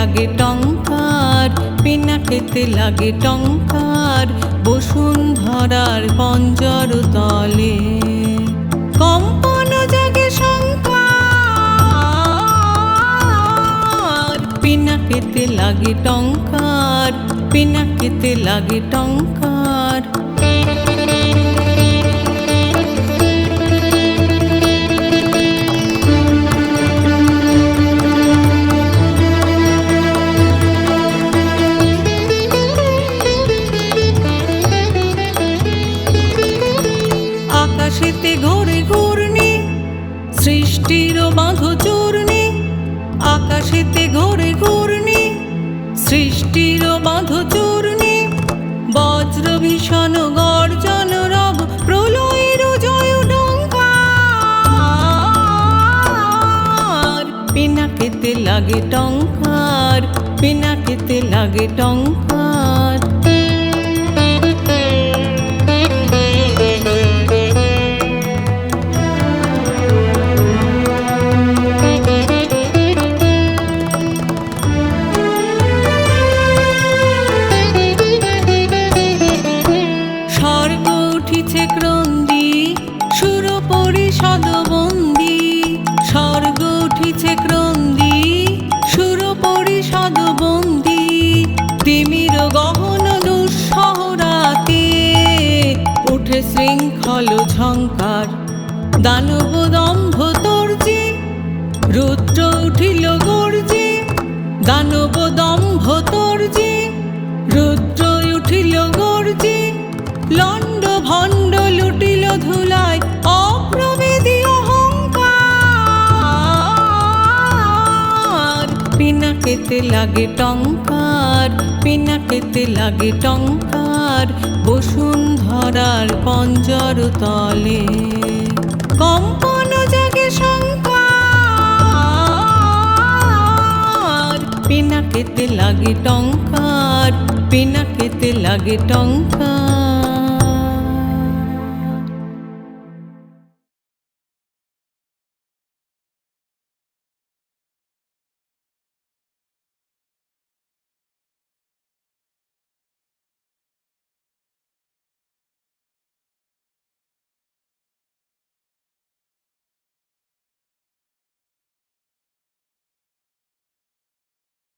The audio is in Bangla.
লাগে টঙ্কার, পিনাকেতে লাগে টঙ্কার বসুন্ধরার পঞ্জর তলে। কম্পন জাগে শঙ্কার, পিনাকেতে লাগে টঙ্কার, পিনাকেতে লাগে টঙ্কার। আকাশেতে ঘোরে ঘূর্ণি, সৃষ্টির বাঁধ চূর্ণি। আকাশেতে ঘোরে ঘূর্ণি, সৃষ্টির বাঁধ চূর্ণি। বজ্র ভীষণ গর্জন রব, প্রলয়ের জয় টঙ্কার। পিনাকেতে লাগে টঙ্কার, পিনাকেতে লাগে টঙ্কার। উঠিছে ক্রন্দী সুর পরিষদ বন্দী, স্বর্গ উঠিছে ক্রন্দী সুর পরিষদ বন্দী। তিমির গহন দুঃসহ রাতে উঠে শৃঙ্খল ঝঙ্কার, দানব দম্ভ তর্জি রুদ্র উঠিল গর্জি। দানব দম্ভ তর্জি রুদ্র উঠিল গর্জি। লণ্ড ভণ্ড লুটিল ধুলায় অপ্রভেদী অহংকার। পিনাকেতে লাগে টঙ্কার, পিনাকেতে লাগে টঙ্কার বসুন্ধরার পঞ্জর তলে। কম্পন জাগে শঙ্কার, পিনাকেতে লাগে টঙ্কার, পিনাকেতে লাগে টঙ্কার।